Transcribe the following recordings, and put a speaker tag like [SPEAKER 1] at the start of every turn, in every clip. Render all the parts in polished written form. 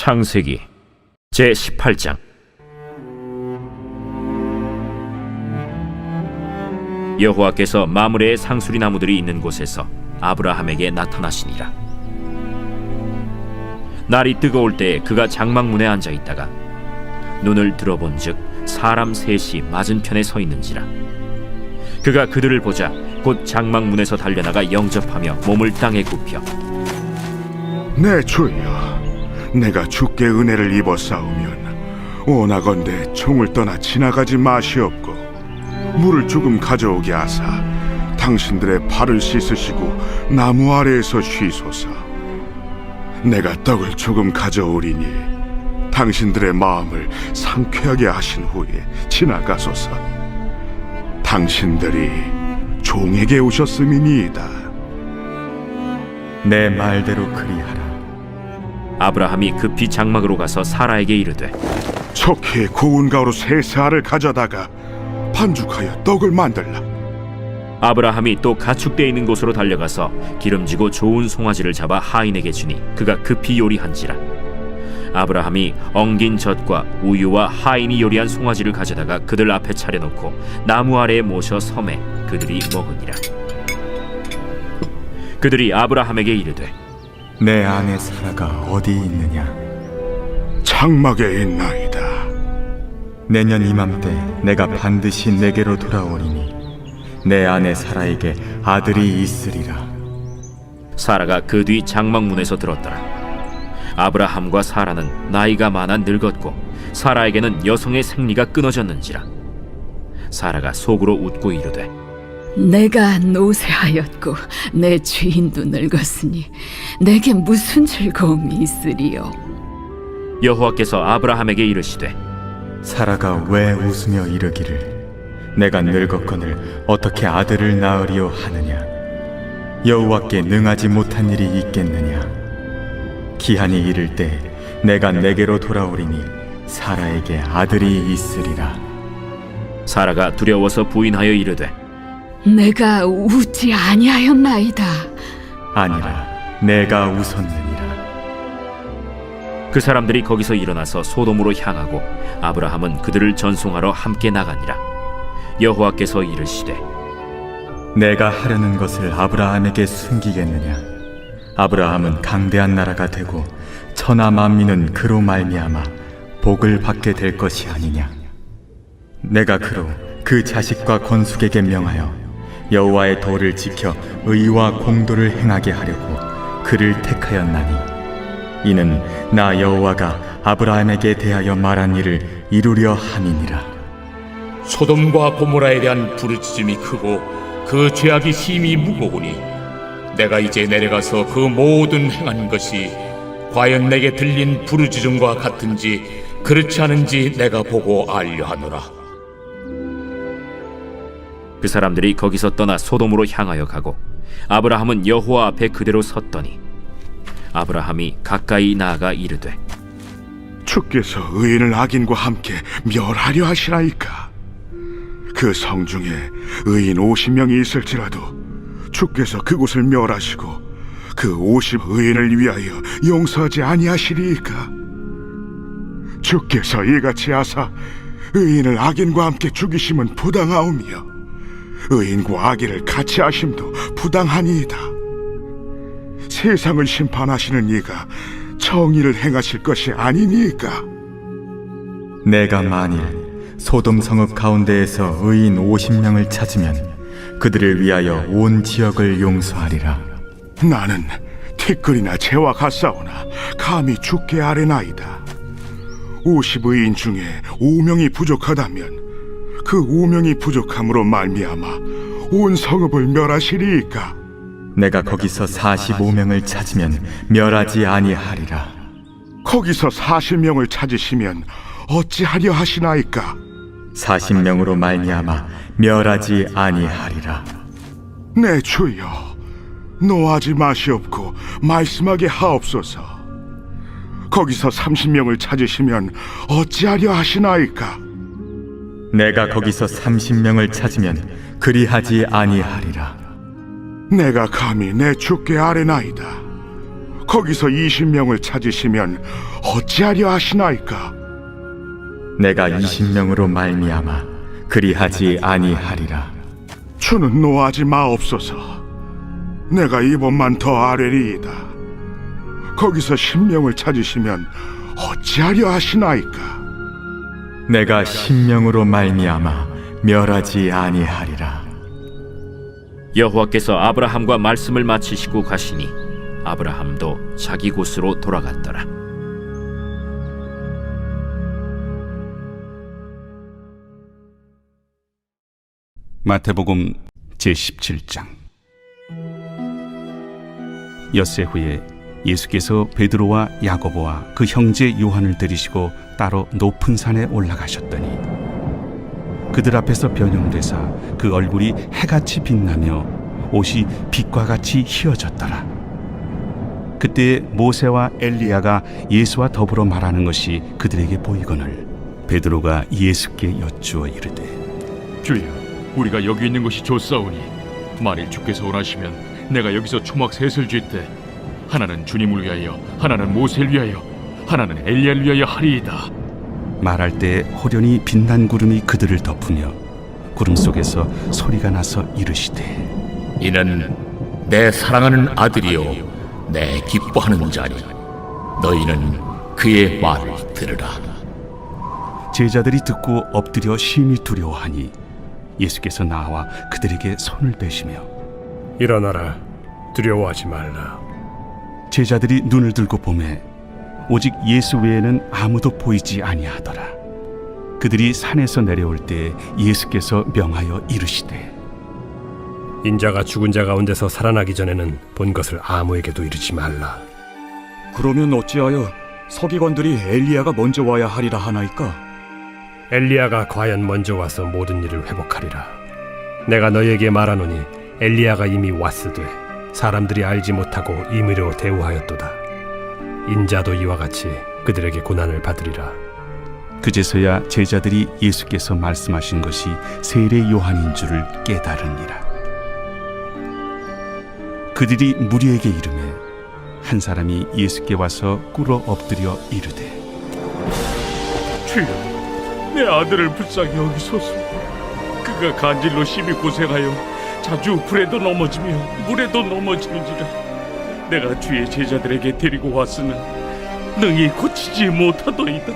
[SPEAKER 1] 창세기 제18장. 여호와께서 마므레의 상수리 나무들이 있는 곳에서 아브라함에게 나타나시니라. 날이 뜨거울 때에 그가 장막문에 앉아 있다가 눈을 들어본즉 사람 셋이 맞은편에 서 있는지라. 그가 그들을 보자 곧 장막문에서 달려나가 영접하며 몸을 땅에 굽혀
[SPEAKER 2] 내 주여, 내가 주께 은혜를 입었사오면 원하건대 총을 떠나 지나가지 마시옵고 물을 조금 가져오게 하사 당신들의 발을 씻으시고 나무 아래에서 쉬소서. 내가 떡을 조금 가져오리니 당신들의 마음을 상쾌하게 하신 후에 지나가소서. 당신들이 종에게 오셨음이니이다.
[SPEAKER 3] 내 말대로 그리하라.
[SPEAKER 1] 아브라함이 급히 장막으로 가서 사라에게 이르되
[SPEAKER 2] 척히 고운 가루 세 알을 가져다가 반죽하여 떡을 만들라.
[SPEAKER 1] 아브라함이 또 가축대 있는 곳으로 달려가서 기름지고 좋은 송아지를 잡아 하인에게 주니 그가 급히 요리한지라. 아브라함이 엉긴 젖과 우유와 하인이 요리한 송아지를 가져다가 그들 앞에 차려놓고 나무 아래에 모셔 섬에 그들이 먹으니라. 그들이 아브라함에게 이르되
[SPEAKER 3] 내 아내 사라가 어디 있느냐?
[SPEAKER 2] 장막에 있나이다.
[SPEAKER 3] 내년 이맘때 내가 반드시 내게로 돌아오리니 내 아내 사라에게 아들이 있으리라.
[SPEAKER 1] 사라가 그 뒤 장막문에서 들었더라. 아브라함과 사라는 나이가 많아 늙었고 사라에게는 여성의 생리가 끊어졌는지라. 사라가 속으로 웃고 이르되
[SPEAKER 4] 내가 노쇠하였고 내 주인도 늙었으니 내게 무슨 즐거움이 있으리요.
[SPEAKER 1] 여호와께서 아브라함에게 이르시되
[SPEAKER 3] 사라가 왜 웃으며 이르기를 내가 늙었거늘 어떻게 아들을 낳으리요 하느냐? 여호와께 능하지 못한 일이 있겠느냐? 기한이 이를 때 내가 내게로 돌아오리니 사라에게 아들이 있으리라.
[SPEAKER 1] 사라가 두려워서 부인하여 이르되
[SPEAKER 4] 내가 웃지 아니하였나이다.
[SPEAKER 3] 아니라 내가 웃었느니라.
[SPEAKER 1] 그 사람들이 거기서 일어나서 소돔으로 향하고 아브라함은 그들을 전송하러 함께 나가니라. 여호와께서 이르시되
[SPEAKER 3] 내가 하려는 것을 아브라함에게 숨기겠느냐? 아브라함은 강대한 나라가 되고 천하 만민은 그로 말미암아 복을 받게 될 것이 아니냐? 내가 그로 그 자식과 건숙에게 명하여 여호와의 도를 지켜 의와 공도를 행하게 하려고 그를 택하였나니 이는 나 여호와가 아브라함에게 대하여 말한 일을 이루려 함이니라.
[SPEAKER 5] 소돔과 고모라에 대한 부르짖음이 크고 그 죄악이 심히 무거우니 내가 이제 내려가서 그 모든 행한 것이 과연 내게 들린 부르짖음과 같은지 그렇지 않은지 내가 보고 알려 하노라.
[SPEAKER 1] 그 사람들이 거기서 떠나 소돔으로 향하여 가고 아브라함은 여호와 앞에 그대로 섰더니 아브라함이 가까이 나아가 이르되
[SPEAKER 2] 주께서 의인을 악인과 함께 멸하려 하시나이까? 그 성중에 의인 50명이 있을지라도 주께서 그곳을 멸하시고 그 50 의인을 위하여 용서하지 아니하시리이까? 주께서 이같이 하사 의인을 악인과 함께 죽이심은 부당하오며 의인과 악인을 같이 하심도 부당하니이다. 세상을 심판하시는 이가 정의를 행하실 것이 아니니까?
[SPEAKER 3] 내가 만일 소돔 성읍 가운데에서 의인 50명을 찾으면 그들을 위하여 온 지역을 용서하리라.
[SPEAKER 2] 나는 티끌이나 재와 같사오나 감히 주께 아뢰나이다. 50의인 중에 5명이 부족하다면 그 5명이 부족함으로 말미암아 온 성읍을 멸하시리이까?
[SPEAKER 3] 내가 거기서 45명을 찾으면 멸하지 아니하리라.
[SPEAKER 2] 거기서 40명을 찾으시면 어찌하려 하시나이까?
[SPEAKER 3] 40명으로 말미암아 멸하지 아니하리라.
[SPEAKER 2] 내 주여, 노하지 마시옵고 말씀하게 하옵소서. 거기서 30명을 찾으시면 어찌하려 하시나이까?
[SPEAKER 3] 내가 거기서 30명을 찾으면 그리하지 아니하리라.
[SPEAKER 2] 내가 감히 내 주께 아뢰나이다. 거기서 20명을 찾으시면 어찌하려 하시나이까?
[SPEAKER 3] 내가 20명으로 말미암아 그리하지 아니하리라.
[SPEAKER 2] 주는 노하지 마옵소서. 내가 이번만 더 아뢰리이다. 거기서 10명을 찾으시면 어찌하려 하시나이까?
[SPEAKER 3] 내가 10명으로 말미암아 멸하지 아니하리라.
[SPEAKER 1] 여호와께서 아브라함과 말씀을 마치시고 가시니 아브라함도 자기 곳으로 돌아갔더라.
[SPEAKER 6] 마태복음 제17장. 엿새 후에 예수께서 베드로와 야고보와 그 형제 요한을 데리시고 따로 높은 산에 올라가셨더니 그들 앞에서 변형되사 그 얼굴이 해같이 빛나며 옷이 빛과 같이 희어졌더라. 그때 모세와 엘리야가 예수와 더불어 말하는 것이 그들에게 보이거늘 베드로가 예수께 여쭈어 이르되,
[SPEAKER 7] 주여, 우리가 여기 있는 것이 좋사오니 만일 주께서 원하시면 내가 여기서 초막 셋을 쥘때 하나는 주님을 위하여, 하나는 모세를 위하여, 하나는 엘리야를 위하여 하리이다.
[SPEAKER 6] 말할 때 호련히 빛난 구름이 그들을 덮으며 구름 속에서 소리가 나서 이르시되,
[SPEAKER 5] 이는 내 사랑하는 아들이요 내 기뻐하는 자니 너희는 그의 말을 들으라.
[SPEAKER 6] 제자들이 듣고 엎드려 심히 두려워하니 예수께서 나와 그들에게 손을 대시며
[SPEAKER 8] 일어나라, 두려워하지 말라.
[SPEAKER 6] 제자들이 눈을 들고 보매 오직 예수 외에는 아무도 보이지 아니하더라. 그들이 산에서 내려올 때 예수께서 명하여 이르시되,
[SPEAKER 8] 인자가 죽은 자 가운데서 살아나기 전에는 본 것을 아무에게도 이르지 말라.
[SPEAKER 9] 그러면 어찌하여 서기관들이 엘리야가 먼저 와야 하리라 하나이까?
[SPEAKER 8] 엘리야가 과연 먼저 와서 모든 일을 회복하리라. 내가 너희에게 말하노니 엘리야가 이미 왔으되 사람들이 알지 못하고 임의로 대우하였도다. 인자도 이와 같이 그들에게 고난을 받으리라.
[SPEAKER 6] 그제서야 제자들이 예수께서 말씀하신 것이 세례 요한인 줄을 깨달으니라. 그들이 무리에게 이르매 한 사람이 예수께 와서 꿇어 엎드려 이르되,
[SPEAKER 7] 주여, 내 아들을 불쌍히 여기소서. 그가 간질로 심히 고생하여 자주 불에도 넘어지며 물에도 넘어지는지라. 내가 주의 제자들에게 데리고 왔으나 능히 고치지 못하더이다.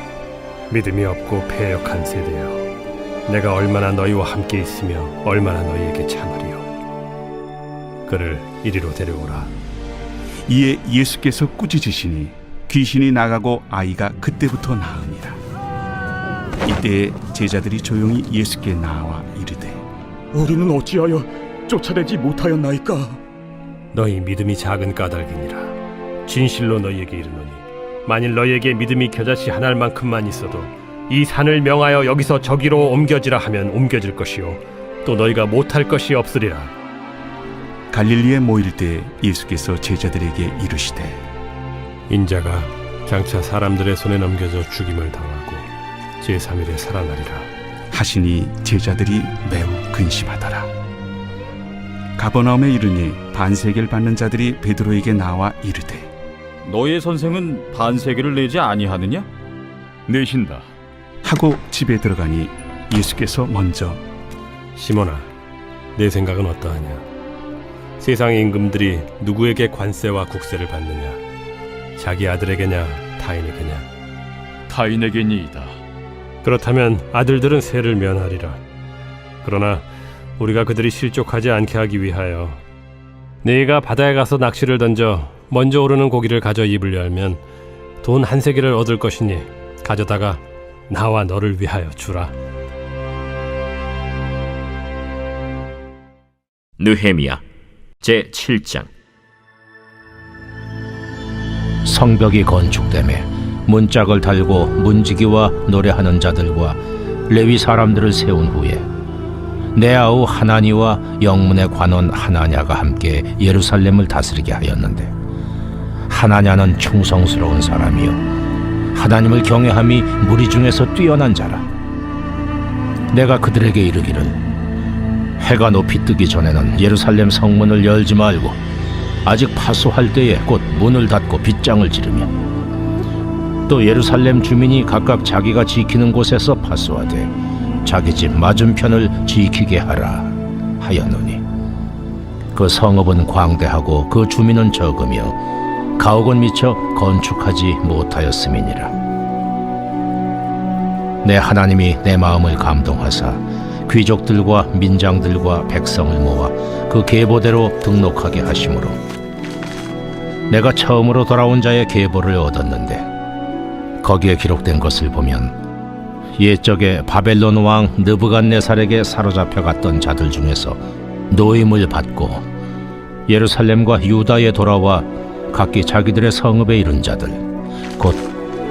[SPEAKER 8] 믿음이 없고 패역한 세대여, 내가 얼마나 너희와 함께 있으며 얼마나 너희에게 참으리요. 그를 이리로 데려오라.
[SPEAKER 6] 이에 예수께서 꾸짖으시니 귀신이 나가고 아이가 그때부터 나으니라. 이때 제자들이 조용히 예수께 나와 이르되,
[SPEAKER 9] 우리는 어찌하여 쫓아내지 못하였나이까?
[SPEAKER 8] 너희 믿음이 작은 까닭이니라. 진실로 너희에게 이르노니 만일 너희에게 믿음이 겨자씨 한 알만큼만 있어도 이 산을 명하여 여기서 저기로 옮겨지라 하면 옮겨질 것이요 또 너희가 못할 것이 없으리라.
[SPEAKER 6] 갈릴리에 모일 때 예수께서 제자들에게 이르시되,
[SPEAKER 8] 인자가 장차 사람들의 손에 넘겨져 죽임을 당하고 제3일에 살아나리라
[SPEAKER 6] 하시니 제자들이 매우 근심하더라. 가버나움에 이르니 반세계를 받는 자들이 베드로에게 나와 이르되,
[SPEAKER 9] 너의 선생은 반세계를 내지 아니하느냐?
[SPEAKER 7] 내신다.
[SPEAKER 6] 하고 집에 들어가니 예수께서 먼저,
[SPEAKER 8] 시몬아, 내 생각은 어떠하냐? 세상의 임금들이 누구에게 관세와 국세를 받느냐? 자기 아들에게냐 타인에게냐?
[SPEAKER 7] 타인에게니이다.
[SPEAKER 8] 그렇다면 아들들은 세를 면하리라. 그러나 우리가 그들이 실족하지 않게 하기 위하여 네가 바다에 가서 낚시를 던져 먼저 오르는 고기를 가져 입을 열면 돈 한 세겔을 얻을 것이니 가져다가 나와 너를 위하여 주라.
[SPEAKER 1] 느헤미야 제7장.
[SPEAKER 10] 성벽이 건축되매 문짝을 달고 문지기와 노래하는 자들과 레위 사람들을 세운 후에 내 아우 하나니와 영문의 관원 하나냐가 함께 예루살렘을 다스리게 하였는데, 하나냐는 충성스러운 사람이요 하나님을 경외함이 무리 중에서 뛰어난 자라. 내가 그들에게 이르기를, 해가 높이 뜨기 전에는 예루살렘 성문을 열지 말고 아직 파수할 때에 곧 문을 닫고 빗장을 지르며 또 예루살렘 주민이 각각 자기가 지키는 곳에서 파수하되 자기 집 맞은편을 지키게 하라 하였노니 그 성읍은 광대하고 그 주민은 적으며 가옥은 미처 건축하지 못하였음이니라. 내 하나님이 내 마음을 감동하사 귀족들과 민장들과 백성을 모아 그 계보대로 등록하게 하심으로 내가 처음으로 돌아온 자의 계보를 얻었는데 거기에 기록된 것을 보면 옛적에 바벨론 왕 느부갓네살에게 사로잡혀 갔던 자들 중에서 노임을 받고 예루살렘과 유다에 돌아와 각기 자기들의 성읍에 이른 자들 곧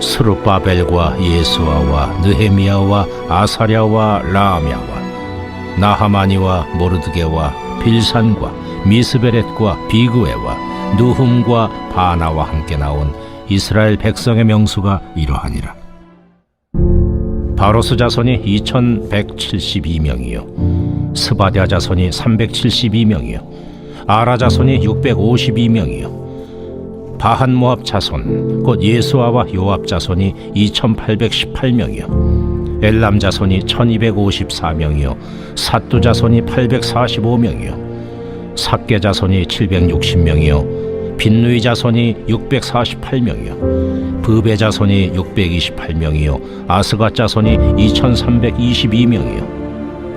[SPEAKER 10] 스룹바벨과 예수아와 느헤미야와 아사랴와 라아мя와 나하마니와 모르드게와 빌산과 미스베렛과 비그웨와 느훔과 바나와 함께 나온 이스라엘 백성의 명수가 이러하니라. 바로스 자손이 2172명이요 스바랴 자손이 372명이요 아라 자손이 652명이요 바한 모압 자손 곧 예수아와 요압 자손이 2818명이요 엘람 자손이 1254명이요 삿두 자손이 845명이요 삭게 자손이 760명이요 빈누이 자손이 648명이요 브베 자손이 628명이요 아스가 자손이 2322명이요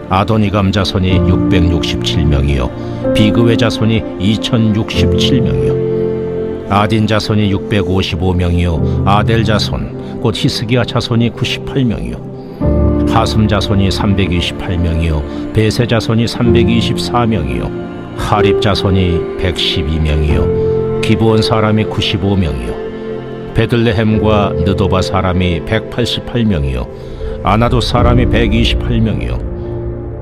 [SPEAKER 10] 아도니감 자손이 667명이요 비그웨 자손이 2067명이요 아딘 자손이 655명이요 아델 자손 곧 히스기야 자손이 98명이요 하슴 자손이 328명이요 베세 자손이 324명이요 하립 자손이 112명이요 기브온 사람이 95명이요 베들레헴과 느도바 사람이 188명이요 아나도 사람이 128명이요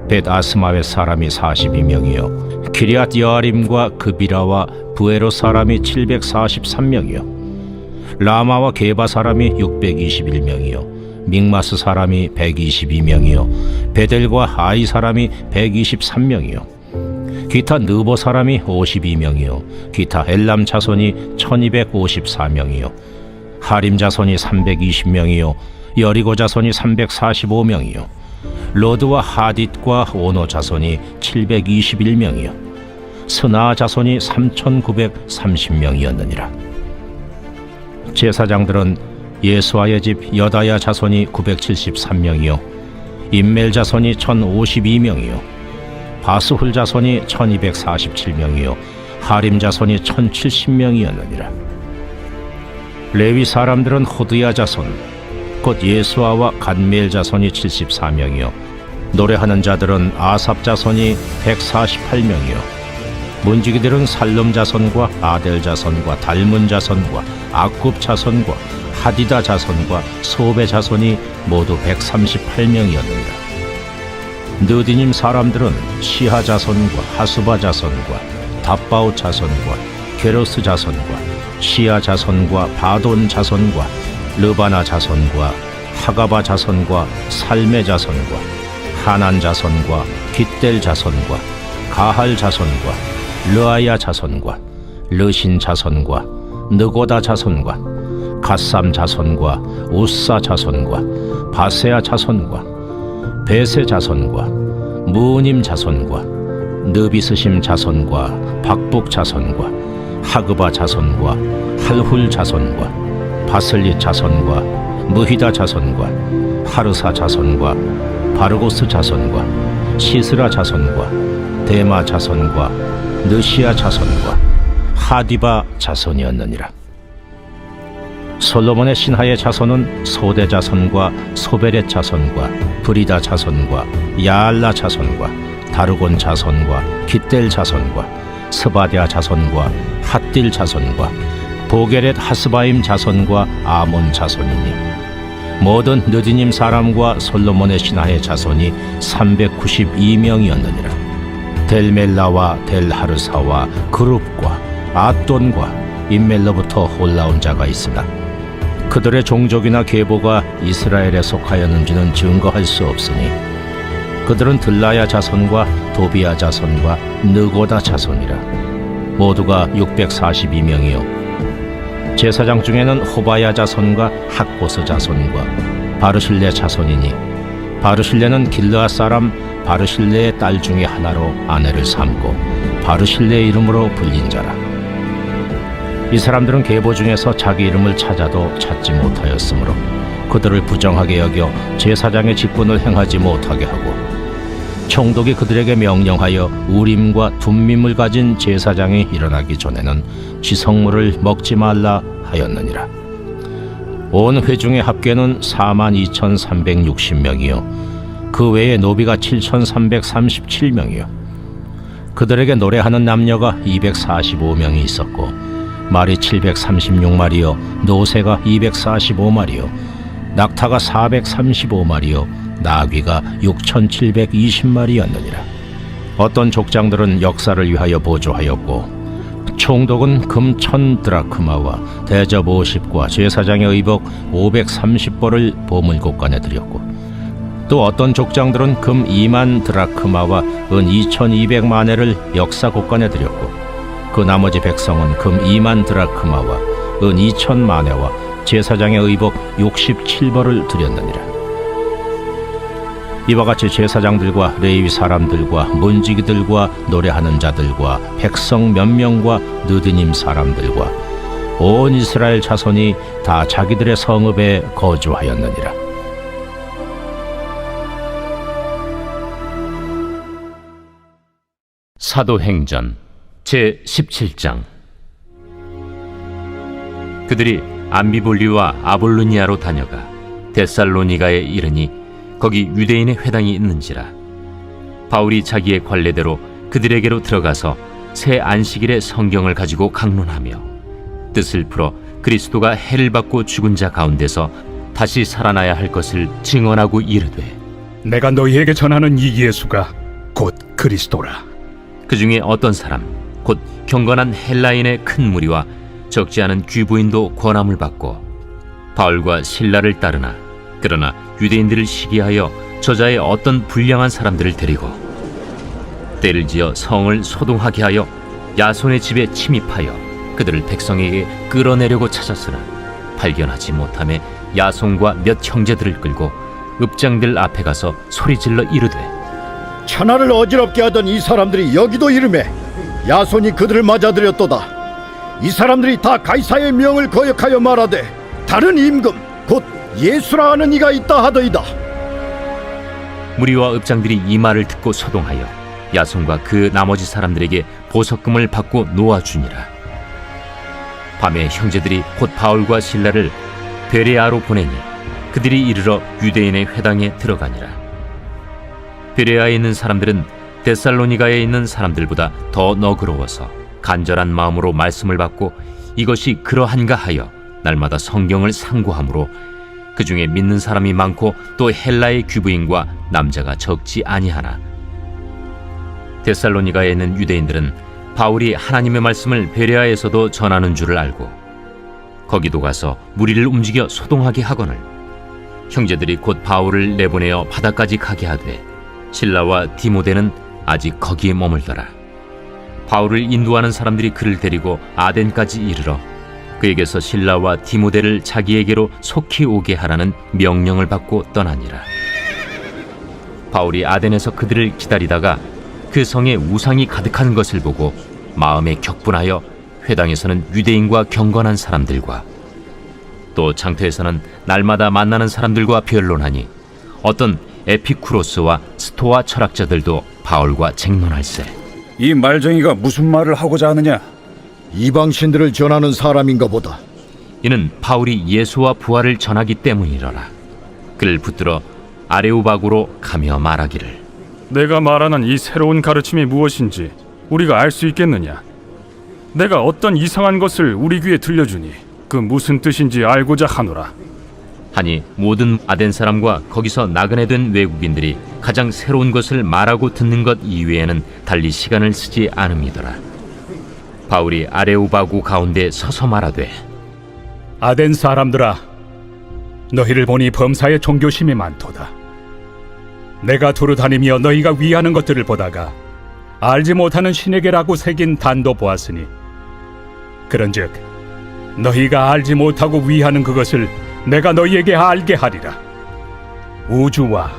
[SPEAKER 10] 벳아스마웻 사람이 42명이요 기리앗 여아림과 그비라와 부에로 사람이 743명이요 라마와 게바 사람이 621명이요 믹마스 사람이 122명이요 베델과 아이 사람이 123명이요 기타 느보 사람이 52명이요 기타 엘람 자손이 1254명이요 하림 자손이 320명이요 여리고 자손이 345명이요 로드와 하딧과 오노 자손이 721명이요 스나 자손이 3930명이었느니라. 제사장들은 예수아의 집 여다야 자손이 973명이요 임멜 자손이 1052명이요 바스훌 자손이 1247명이요 하림 자손이 1070명이었느니라. 레위 사람들은 호드야 자손 곧 예수아와 간미엘 자손이 74명이요 노래하는 자들은 아삽 자손이 148명이요 문지기들은 살름 자손과 아델 자손과 달문 자손과 아굽 자손과 하디다 자손과 소베 자손이 모두 138명이었느니라. 느디님 사람들은 시하 자손과 하수바 자손과 답바우 자손과 게로스 자손과 시아 자손과 바돈 자손과 르바나 자손과 하가바 자손과 살메 자손과 하난 자손과 깃델 자손과 가할 자손과 르아야 자손과 르신 자손과 느고다 자손과 갓삼 자손과 우사 자손과 바세아 자손과 베세 자손과 무님 자손과 느비스심 자손과 박북 자손과 하그바 자손과 할훌 자손과 바슬리 자손과 무히다 자손과 하르사 자손과 바르고스 자손과 시스라 자손과 데마 자손과 느시아 자손과 하디바 자손이었느니라. 솔로몬의 신하의 자손은 소대 자손과 소베렛 자손과 브리다 자손과 야알라 자손과 다르곤 자손과 깃델 자손과 스바랴 자손과 핫딜 자손과 보게렛 하스바임 자손과 아몬 자손이니 모든 느디님 사람과 솔로몬의 신하의 자손이 392명이었느니라. 델멜라와 델하르사와 그룹과 아돈과 임멜로부터 올라온 자가 있으나 그들의 종족이나 계보가 이스라엘에 속하였는지는 증거할 수 없으니 그들은 들라야 자손과 도비야 자손과 느고다 자손이라. 모두가 642명이요 제사장 중에는 호바야 자손과 학보스 자손과 바르실레 자손이니 바르실레는 길르앗 사람 바르실레의 딸 중에 하나로 아내를 삼고 바르실레의 이름으로 불린 자라. 이 사람들은 계보 중에서 자기 이름을 찾아도 찾지 못하였으므로 그들을 부정하게 여겨 제사장의 직분을 행하지 못하게 하고 총독이 그들에게 명령하여 우림과 둠밈을 가진 제사장이 일어나기 전에는 지성물을 먹지 말라 하였느니라. 온 회중의 합계는 42,360명이요 그 외에 노비가 7,337명이요 그들에게 노래하는 남녀가 245명이 있었고 말이 736마리요 노새가 245마리요 낙타가 435마리요 나귀가 6,720마리였느니라. 어떤 족장들은 역사를 위하여 보조하였고 총독은 금 1,000드라크마와 대접 50과 제사장의 의복 530벌을 보물곳간에 드렸고 또 어떤 족장들은 금 2만 드라크마와 은 2,200만회를 역사곳간에 드렸고 그 나머지 백성은 금 2만 드라크마와 은 2,000만회와 제사장의 의복 67벌을 드렸느니라. 이와 같이 제사장들과 레위 사람들과 문지기들과 노래하는 자들과 백성 몇 명과 느드님 사람들과 온 이스라엘 자손이 다 자기들의 성읍에 거주하였느니라.
[SPEAKER 1] 사도행전 제17장. 그들이 암비볼리와 아볼로니아로 다녀가 데살로니가에 이르니 거기 유대인의 회당이 있는지라. 바울이 자기의 관례대로 그들에게로 들어가서 새 안식일에 성경을 가지고 강론하며 뜻을 풀어 그리스도가 해를 받고 죽은 자 가운데서 다시 살아나야 할 것을 증언하고 이르되
[SPEAKER 9] 내가 너희에게 전하는 이 예수가 곧 그리스도라.
[SPEAKER 1] 그 중에 어떤 사람 곧 경건한 헬라인의 큰 무리와 적지 않은 귀부인도 권함을 받고 바울과 실라를 따르나 그러나 유대인들을 시기하여 저자의 어떤 불량한 사람들을 데리고 때를 지어 성을 소동하게 하여 야손의 집에 침입하여 그들을 백성에게 끌어내려고 찾았으나 발견하지 못하매 야손과 몇 형제들을 끌고 읍장들 앞에 가서 소리질러 이르되
[SPEAKER 11] 천하를 어지럽게 하던 이 사람들이 여기도 이르매 야손이 그들을 맞아들였도다. 이 사람들이 다 가이사의 명을 거역하여 말하되 다른 임금 곧 예수라 하는 이가 있다 하더이다.
[SPEAKER 1] 무리와 읍장들이 이 말을 듣고 소동하여 야손과 그 나머지 사람들에게 보석금을 받고 놓아주니라. 밤에 형제들이 곧 바울과 실라를 베레아로 보내니 그들이 이르러 유대인의 회당에 들어가니라. 베레아에 있는 사람들은 데살로니가에 있는 사람들보다 더 너그러워서 간절한 마음으로 말씀을 받고 이것이 그러한가 하여 날마다 성경을 상고하므로 그 중에 믿는 사람이 많고 또 헬라의 귀부인과 남자가 적지 아니하나 데살로니가에 있는 유대인들은 바울이 하나님의 말씀을 베레아에서도 전하는 줄을 알고 거기도 가서 무리를 움직여 소동하게 하거늘 형제들이 곧 바울을 내보내어 바다까지 가게 하되 실라와 디모데는 아직 거기에 머물더라. 바울을 인도하는 사람들이 그를 데리고 아덴까지 이르러 그에게서 실라와 디모데를 자기에게로 속히 오게 하라는 명령을 받고 떠나니라. 바울이 아덴에서 그들을 기다리다가 그 성에 우상이 가득한 것을 보고 마음에 격분하여 회당에서는 유대인과 경건한 사람들과 또 장터에서는 날마다 만나는 사람들과 변론하니 어떤 에피쿠로스와 스토아 철학자들도 바울과 쟁론할세.
[SPEAKER 9] 이 말쟁이가 무슨 말을 하고자 하느냐?
[SPEAKER 11] 이방신들을 전하는 사람인가 보다.
[SPEAKER 1] 이는 바울이 예수와 부활을 전하기 때문이로라. 그를 붙들어 아레오바구로 가며 말하기를
[SPEAKER 12] 내가 말하는 이 새로운 가르침이 무엇인지 우리가 알 수 있겠느냐? 내가 어떤 이상한 것을 우리 귀에 들려주니 그 무슨 뜻인지 알고자 하노라.
[SPEAKER 1] 하니 모든 아덴 사람과 거기서 나그네 된 외국인들이 가장 새로운 것을 말하고 듣는 것 이외에는 달리 시간을 쓰지 않음이더라. 바울이 아레오바구 가운데 서서 말하되
[SPEAKER 9] 아덴 사람들아, 너희를 보니 범사에 종교심이 많도다. 내가 두루 다니며 너희가 위하는 것들을 보다가
[SPEAKER 12] 알지 못하는 신에게라고 새긴 단도 보았으니 그런즉 너희가 알지 못하고 위하는 그것을 내가 너희에게 알게 하리라. 우주와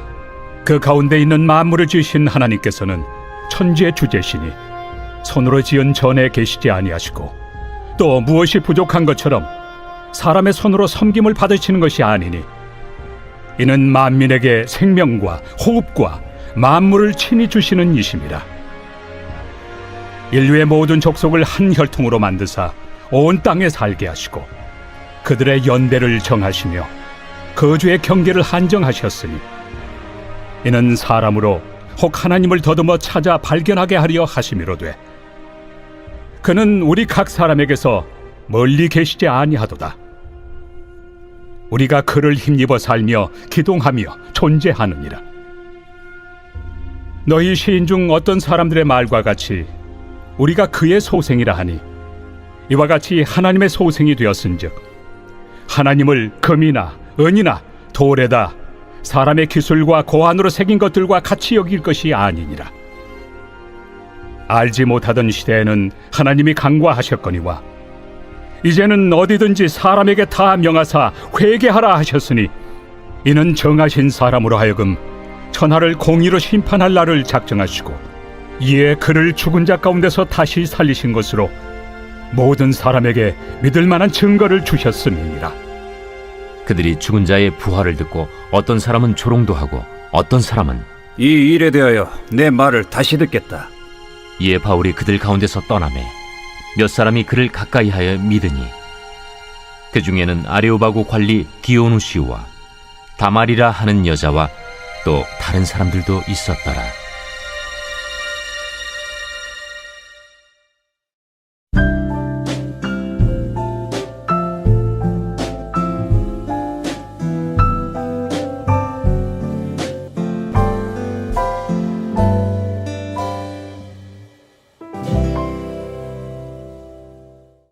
[SPEAKER 12] 그 가운데 있는 만물을 지으신 하나님께서는 천지의 주제시니 손으로 지은 전에 계시지 아니하시고 또 무엇이 부족한 것처럼 사람의 손으로 섬김을 받으시는 것이 아니니 이는 만민에게 생명과 호흡과 만물을 친히 주시는 이심이라. 인류의 모든 족속을 한 혈통으로 만드사 온 땅에 살게 하시고 그들의 연대를 정하시며 거주의 경계를 한정하셨으니 이는 사람으로 혹 하나님을 더듬어 찾아 발견하게 하려 하심이로되 그는 우리 각 사람에게서 멀리 계시지 아니하도다. 우리가 그를 힘입어 살며 기동하며 존재하느니라. 너희 시인 중 어떤 사람들의 말과 같이 우리가 그의 소생이라 하니 이와 같이 하나님의 소생이 되었은즉 하나님을 금이나 은이나 돌에다 사람의 기술과 고안으로 새긴 것들과 같이 여길 것이 아니니라. 알지 못하던 시대에는 하나님이 간과하셨거니와 이제는 어디든지 사람에게 다 명하사 회개하라 하셨으니 이는 정하신 사람으로 하여금 천하를 공의로 심판할 날을 작정하시고 이에 그를 죽은 자 가운데서 다시 살리신 것으로 모든 사람에게 믿을 만한 증거를 주셨음이니라.
[SPEAKER 13] 그들이 죽은 자의 부활을 듣고 어떤 사람은 조롱도 하고 어떤 사람은
[SPEAKER 9] 이 일에 대하여 내 말을 다시 듣겠다.
[SPEAKER 13] 이에 바울이 그들 가운데서 떠나매 몇 사람이 그를 가까이하여 믿으니 그 중에는 아레오바고 관리 디오누시우와 다말이라 하는 여자와 또 다른 사람들도 있었더라.